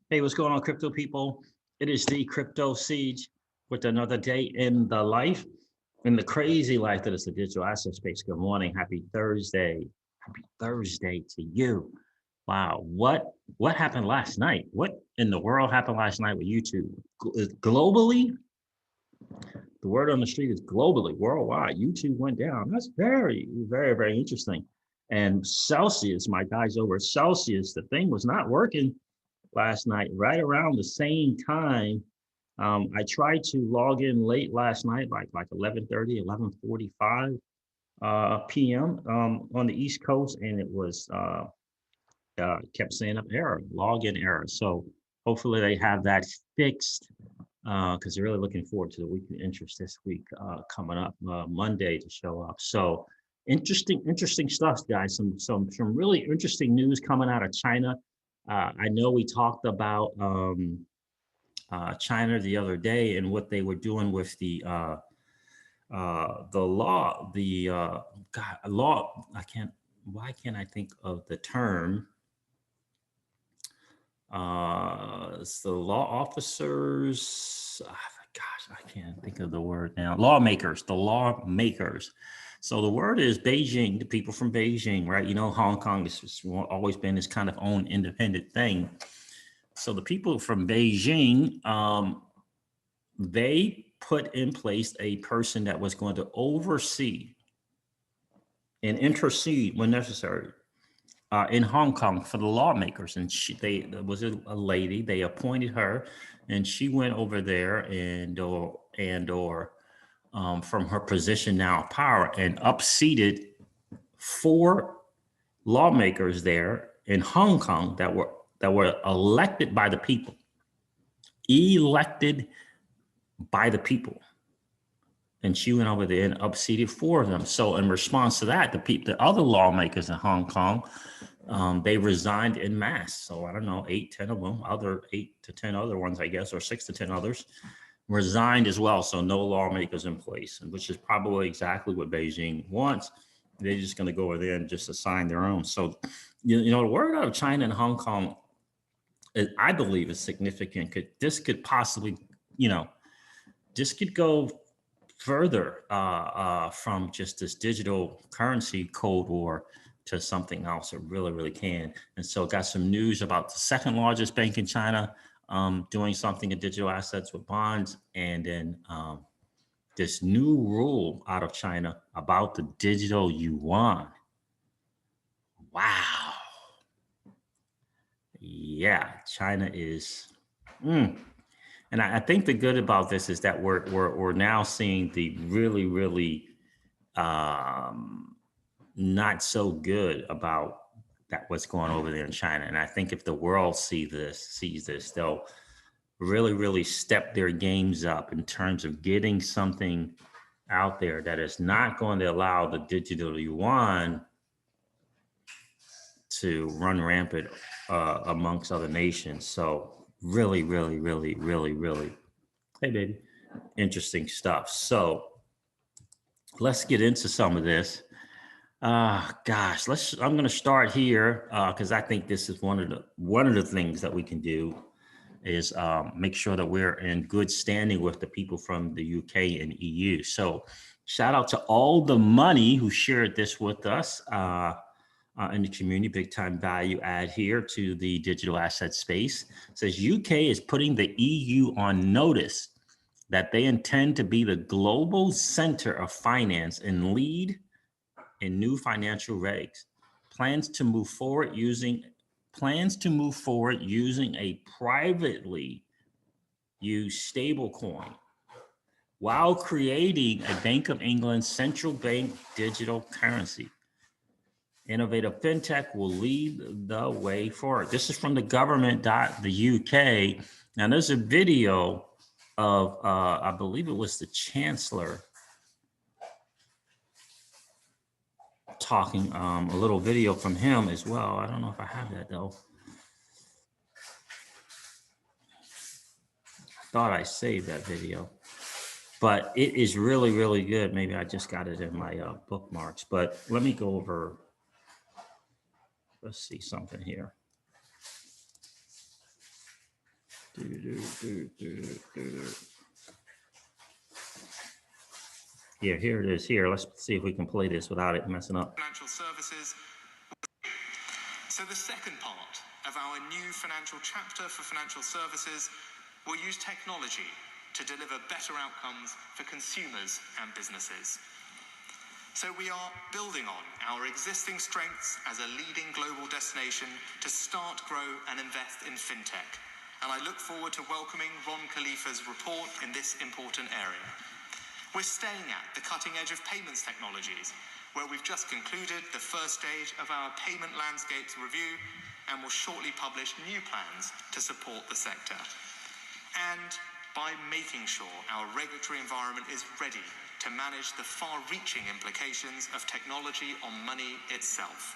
Hey, what's going on, crypto people? It is the Crypto Siege with another day in the life, in the crazy life that is the digital asset space. Good morning, happy Thursday, happy Thursday to you. Wow, what happened last night? What in the world happened last night with YouTube? Globally, the word on the street is globally, worldwide. YouTube went down. That's very, very, very interesting. And Celsius, my guys over at Celsius, the thing was not working last night, right around the same time. I tried to log in late last night, like 11:30, 11:45 p.m. On the East Coast, and it was kept saying up error, login error. So hopefully they have that fixed because they're really looking forward to the weekly interest this week coming up Monday to show up. So interesting stuff, guys. Some really interesting news coming out of China. I know we talked about China the other day and what they were doing with the law, God, law. I can't. Why can't I think of the term? It's the law officers. Gosh, I can't think of the word now. Lawmakers, the lawmakers. So the word is Beijing, the people from Beijing, right? You know, Hong Kong has always been this kind of own independent thing. So the people from Beijing, they put in place a person that was going to oversee and intercede when necessary in Hong Kong for the lawmakers. And there was a lady, they appointed her, and she went over there and from her position now of power and upseated four lawmakers there in Hong Kong that were elected by the people, elected by the people. And she went over there and upseated four of them. So in response to that, the other lawmakers in Hong Kong, they resigned en masse. So I don't know, 8, 10 of them, other 8 to 10 other ones, I guess, or 6 to 10 others resigned as well. So no lawmakers in place, and which is probably exactly what Beijing wants. They're just going to go over there and just assign their own. So, you know, the word out of China and Hong Kong, I believe, is significant. This could possibly, you know, this could go further from just this digital currency Cold War to something else. It really, really can. And so got some news about the second largest bank in China doing something in digital assets with bonds. And then this new rule out of China about the digital yuan. Wow. Yeah, China is. And I think the good about this is that we're now seeing the really, really not so good about that what's going over there in China. And I think if the world sees this, they'll really, really step their games up in terms of getting something out there that is not going to allow the digital yuan to run rampant amongst other nations. So really, really, really, really, really, hey baby, interesting stuff. So let's get into some of this. Gosh, I'm going to start here because I think this is one of the things that we can do is make sure that we're in good standing with the people from the UK and EU. So shout out to all the money who shared this with us in the community. Big time value add here to the digital asset space. It says UK is putting the EU on notice that they intend to be the global center of finance and lead in new financial regs. Plans to move forward using a privately used stablecoin while creating a Bank of England central bank digital currency. Innovative fintech will lead the way forward. This is from the government.the UK. Now there's a video of, I believe it was the Chancellor talking, a little video from him as well. I don't know if I have that though. I thought I saved that video, but it is really, really good. Maybe I just got it in my bookmarks, but let me go over, let's see something here. Yeah, here it is. Here, let's see if we can play this without it messing up. Financial services. So the second part of our new financial chapter for financial services will use technology to deliver better outcomes for consumers and businesses. So we are building on our existing strengths as a leading global destination to start, grow and invest in fintech. And I look forward to welcoming Ron Khalifa's report in this important area. We're staying at the cutting edge of payments technologies, where we've just concluded the first stage of our payment landscapes review and will shortly publish new plans to support the sector. And by making sure our regulatory environment is ready to manage the far-reaching implications of technology on money itself.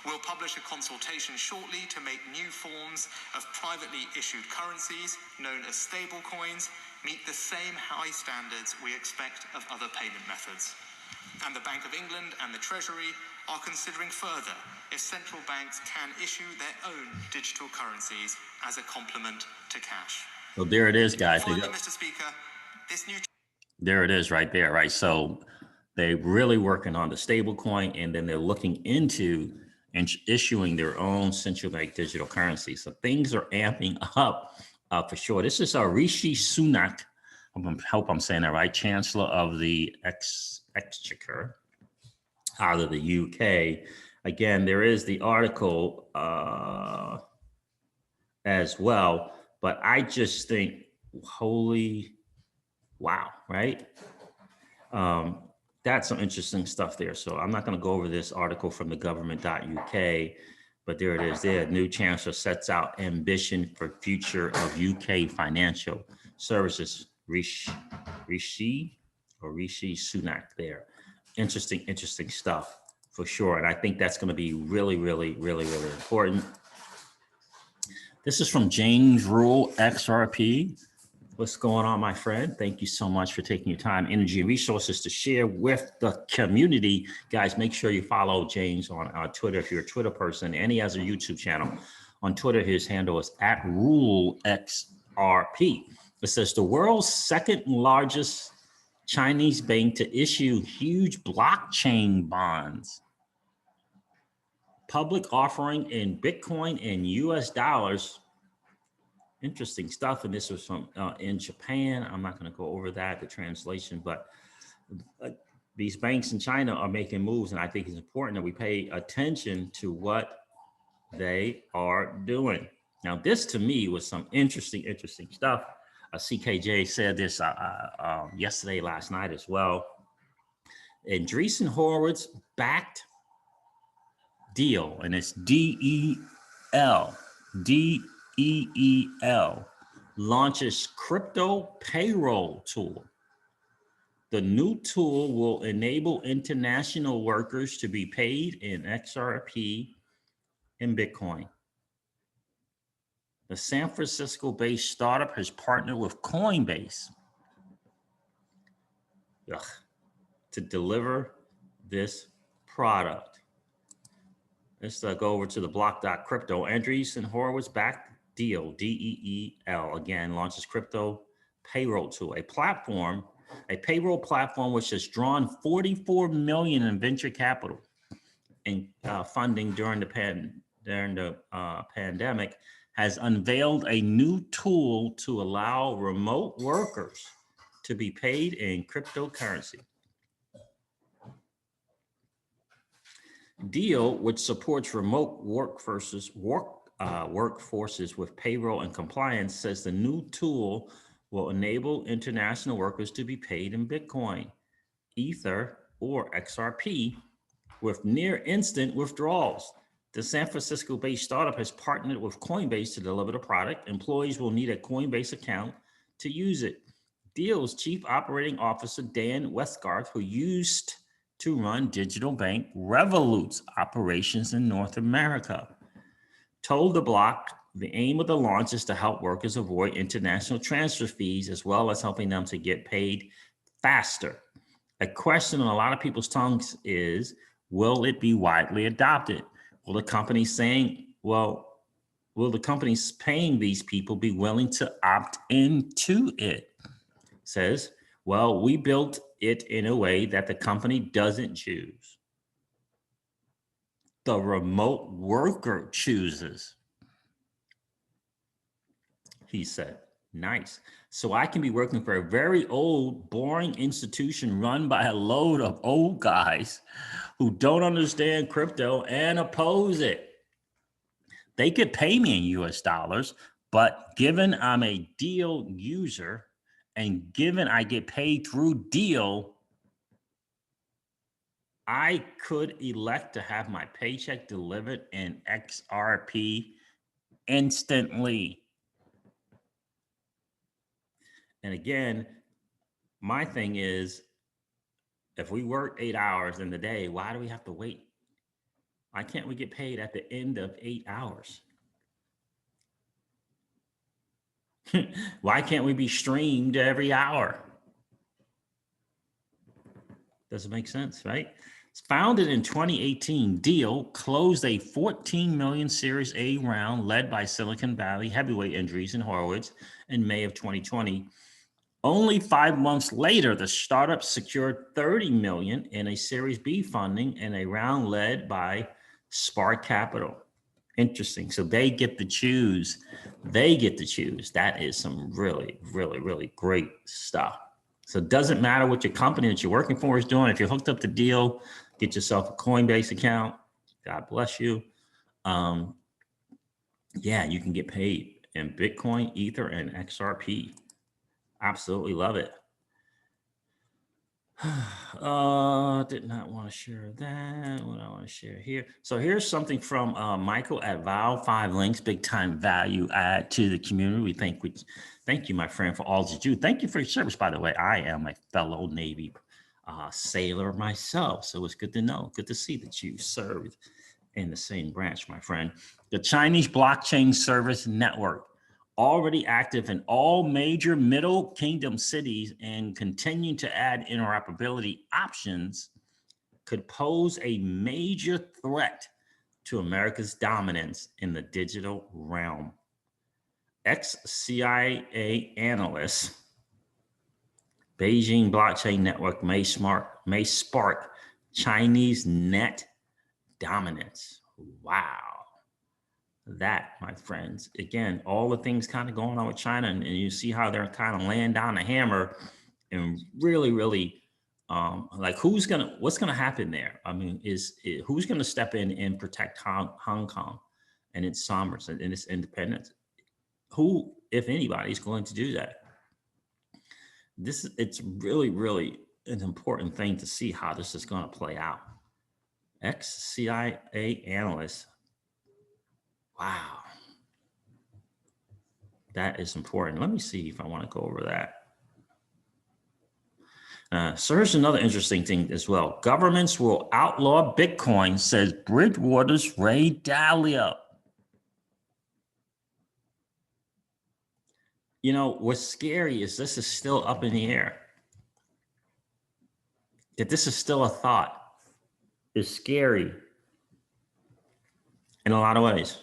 We'll publish a consultation shortly to make new forms of privately issued currencies, known as stablecoins, meet the same high standards we expect of other payment methods. And the Bank of England and the Treasury are considering further if central banks can issue their own digital currencies as a complement to cash. So there it is, guys. Finally, Mr. Speaker, this new... There it is right there, right? So they're really working on the stable coin, and then they're looking into issuing their own central bank digital currency. So things are amping up for sure. This is Rishi Sunak, I hope I'm saying that right, Chancellor of the Exchequer out of the UK. Again, there is the article as well, but I just think, holy wow, right? That's some interesting stuff there. So I'm not going to go over this article from the government.uk, but there it is there. New chancellor sets out ambition for future of UK financial services. Rishi Sunak there. Interesting stuff for sure. And I think that's going to be really important. This is from James Rule, XRP. What's going on, my friend? Thank you so much for taking your time, energy, and resources to share with the community. Guys, make sure you follow James on Twitter if you're a Twitter person, and he has a YouTube channel. On Twitter, his handle is @RuleXRP. It says the world's second largest Chinese bank to issue huge blockchain bonds. Public offering in Bitcoin and US dollars. Interesting stuff. And this was from in Japan. I'm not going to go over that, the translation, but these banks in China are making moves. And I think it's important that we pay attention to what they are doing. Now, this to me was some interesting stuff. CKJ said this yesterday, last night as well. Andreessen Horowitz backed deal, and it's DEL, launches crypto payroll tool. The new tool will enable international workers to be paid in XRP and Bitcoin. The San Francisco-based startup has partnered with Coinbase to deliver this product. Let's go over to the block.crypto. Andreessen Horowitz backed deal, DEEL, again, launches crypto payroll tool, a payroll platform which has drawn 44 million in venture capital and funding during the pandemic, has unveiled a new tool to allow remote workers to be paid in cryptocurrency. Deal, which supports remote workforces with payroll and compliance, says the new tool will enable international workers to be paid in Bitcoin, Ether, or XRP with near instant withdrawals. The San Francisco-based startup has partnered with Coinbase to deliver the product. Employees will need a Coinbase account to use it. Deal's chief operating officer, Dan Westgarth, who used to run digital bank Revolut's operations in North America, told the block the aim of the launch is to help workers avoid international transfer fees, as well as helping them to get paid faster. A question on a lot of people's tongues is, will it be widely adopted? Well, the company's saying, well, will the companies paying these people be willing to opt into it? Says, well, we built it in a way that the company doesn't choose. The remote worker chooses. He said, nice. So I can be working for a very old, boring institution run by a load of old guys who don't understand crypto and oppose it. They could pay me in US dollars, but given I'm a deal user and given I get paid through deal, I could elect to have my paycheck delivered in XRP instantly. And again, my thing is, if we work 8 hours in the day, why do we have to wait? Why can't we get paid at the end of 8 hours? Why can't we be streamed every hour? Doesn't make sense, right? It's founded in 2018, Deal closed a 14 million Series A round led by Silicon Valley heavyweight Andreessen Horowitz in May of 2020. Only 5 months later, the startup secured 30 million in a Series B funding in a round led by Spark Capital. Interesting. So they get to choose. They get to choose. That is some really, really, really great stuff. So it doesn't matter what your company that you're working for is doing. If you're hooked up to Deal, get yourself a Coinbase account. God bless you. Yeah, you can get paid in Bitcoin, Ether, and XRP. Absolutely love it. Did not want to share that. What I want to share here. So here's something from Michael at Val. 5 links, big time value add to the community. Thank you, my friend, for all that you do. Thank you for your service, by the way. I am a fellow Navy sailor myself, so it's good to know. Good to see that you served in the same branch, my friend. The Chinese Blockchain Service Network, already active in all major Middle Kingdom cities and continuing to add interoperability options, could pose a major threat to America's dominance in the digital realm. Ex-CIA analysts, Beijing blockchain network may spark Chinese net dominance. Wow. That, my friends, again, all the things kind of going on with China, and you see how they're kind of laying down the hammer and really, really, like what's gonna happen there? I mean, who's gonna step in and protect Hong Kong and its sovereignty and its independence? Who, if anybody, is going to do that? It's really, really an important thing to see how this is going to play out. Ex-CIA analyst. Wow. That is important. Let me see if I want to go over that. So here's another interesting thing as well. Governments will outlaw Bitcoin, says Bridgewater's Ray Dalio. You know, what's scary is this is still up in the air. That this is still a thought is scary in a lot of ways.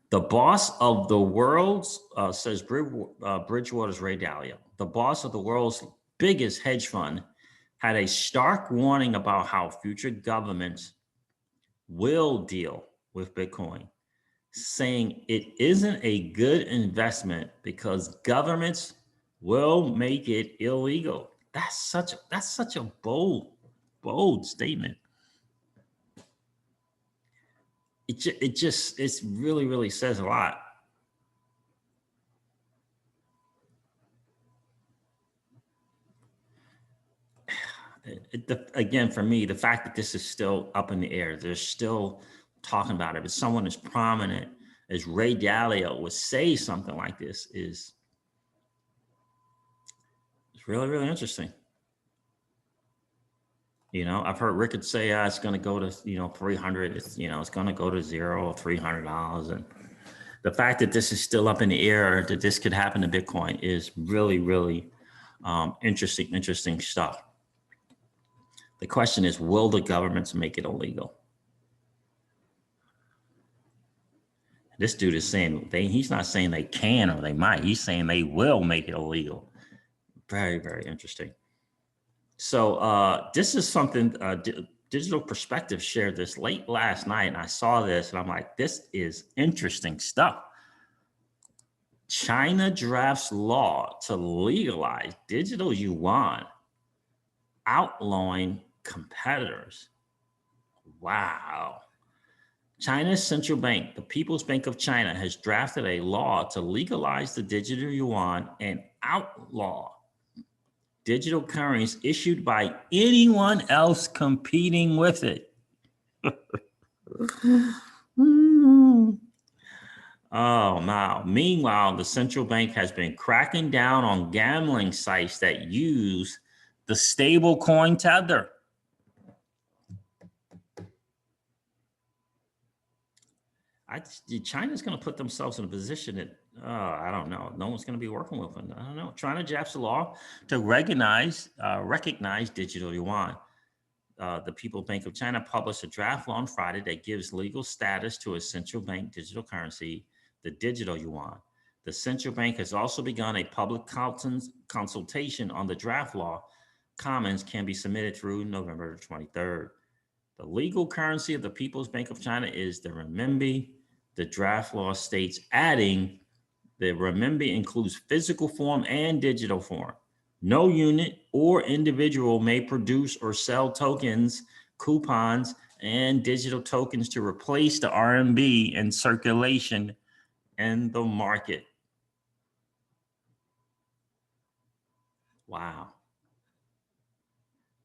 The boss of the world's, says Bridgewater's Ray Dalio, the boss of the world's biggest hedge fund had a stark warning about how future governments will deal with Bitcoin, saying it isn't a good investment because governments will make it illegal. That's such a bold statement. It really, really says a lot. Again, for me, the fact that this is still up in the air, they're still talking about it. But someone as prominent as Ray Dalio would say something like this is really, really interesting. You know, I've heard Ricketts say it's going to go to 300. It's going to go to $0 or $300, and the fact that this is still up in the air, that this could happen to Bitcoin, is really, really interesting stuff. The question is, will the governments make it illegal? This dude is saying he's not saying they can or they might. He's saying they will make it illegal. Very, very interesting. So this is something Digital Perspective shared this late last night, and I saw this, and I'm like, this is interesting stuff. China drafts law to legalize digital yuan, outlawing competitors. Wow. China's central bank, the People's Bank of China, has drafted a law to legalize the digital yuan and outlaw digital currencies issued by anyone else competing with it. Oh, wow. Meanwhile, the central bank has been cracking down on gambling sites that use the stable coin tether. China's going to put themselves in a position that, I don't know, no one's going to be working with them. I don't know. China drafts a law to recognize digital yuan. The People's Bank of China published a draft law on Friday that gives legal status to a central bank digital currency, the digital yuan. The central bank has also begun a public consultation on the draft law. Comments can be submitted through November 23rd. The legal currency of the People's Bank of China is the renminbi. The draft law states, adding, the renminbi includes physical form and digital form. No unit or individual may produce or sell tokens, coupons, and digital tokens to replace the RMB in circulation in the market. Wow.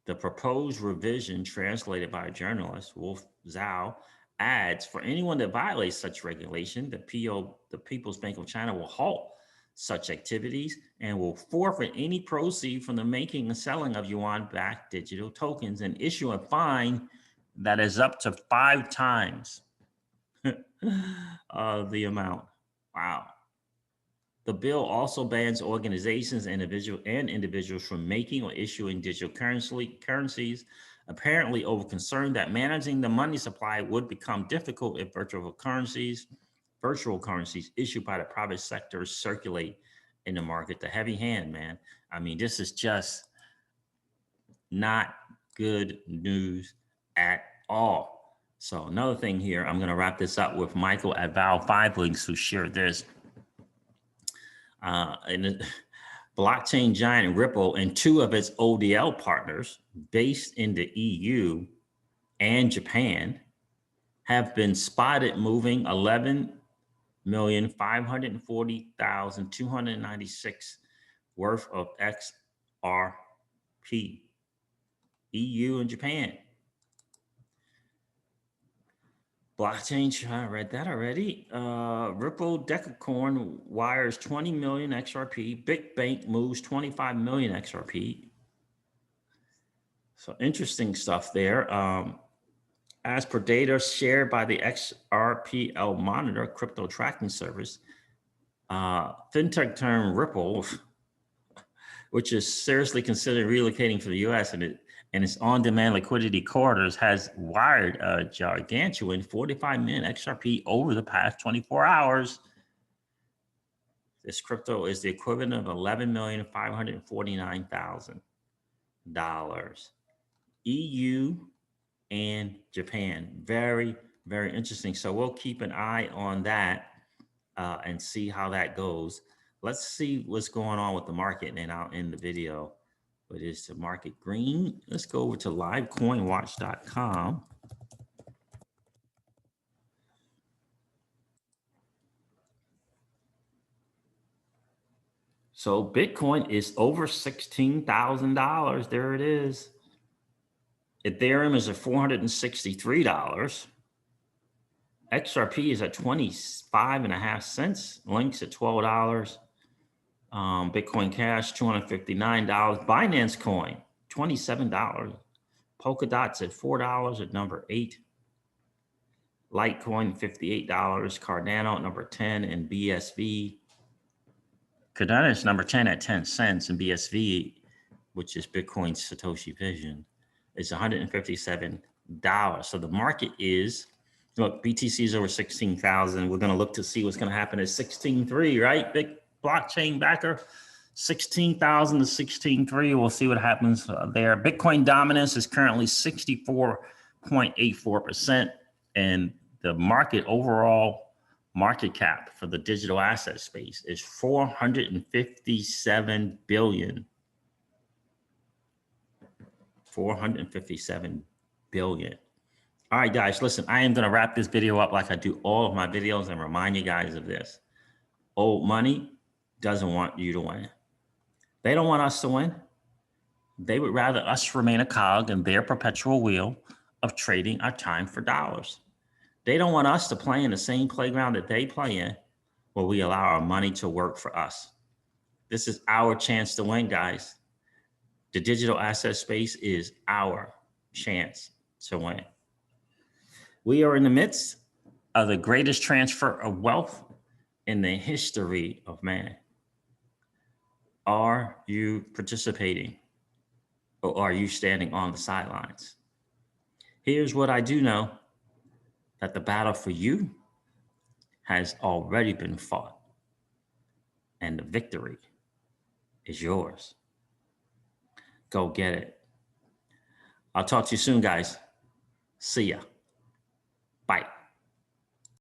The proposed revision, translated by journalist Wolf Zhao, adds, for anyone that violates such regulation, the People's Bank of China will halt such activities and will forfeit any proceed from the making and selling of yuan-backed digital tokens and issue a fine that is up to 5 times the amount. Wow. The bill also bans organizations and individuals from making or issuing digital currencies, apparently over concern that managing the money supply would become difficult if virtual currencies issued by the private sector circulate in the market. The heavy hand, man. I mean, this is just not good news at all. So another thing here, I'm going to wrap this up with Michael at Val5 Links, who shared this. And the blockchain giant Ripple and 2 of its ODL partners based in the EU and Japan have been spotted moving 11,540,296 worth of XRP. EU and Japan. Blockchain, I read that already. Ripple Decacorn wires 20 million XRP. Big Bank moves 25 million XRP. So interesting stuff there. As per data shared by the XRPL Monitor crypto tracking service, fintech term Ripple, which is seriously considering relocating to the US and its on-demand liquidity corridors, has wired a gargantuan 45 million XRP over the past 24 hours. This crypto is the equivalent of $11,549,000. EU and Japan. Very, very interesting. So we'll keep an eye on that and see how that goes. Let's see what's going on with the market, and I'll end the video. But is the market green? Let's go over to livecoinwatch.com. So Bitcoin is over $16,000. There it is. Ethereum is at $463. XRP is at 25.5 cents. Link's at $12. Bitcoin Cash, $259. Binance Coin, $27. Polkadot's at $4 at number 8. Litecoin, $58. Cardano at number 10, and BSV. Cardano is number 10 at 10 cents, and BSV, which is Bitcoin's Satoshi Vision, is $157. So the market is Look, BTC is over 16,000. We're going to look to see what's going to happen at 16.3, right? Big blockchain backer, 16,000 to 16.3. We'll see what happens there. Bitcoin dominance is currently 64.84%. And the market overall market cap for the digital asset space is 457 billion. 457 billion. All right, guys, listen, I am going to wrap this video up like I do all of my videos and remind you guys of this. Old money doesn't want you to win. They don't want us to win. They would rather us remain a cog in their perpetual wheel of trading our time for dollars. They don't want us to play in the same playground that they play in, where we allow our money to work for us. This is our chance to win, guys. The digital asset space is our chance to win. We are in the midst of the greatest transfer of wealth in the history of man. Are you participating, or are you standing on the sidelines? Here's what I do know, that the battle for you has already been fought, and the victory is yours. Go get it. I'll talk to you soon, guys. See ya.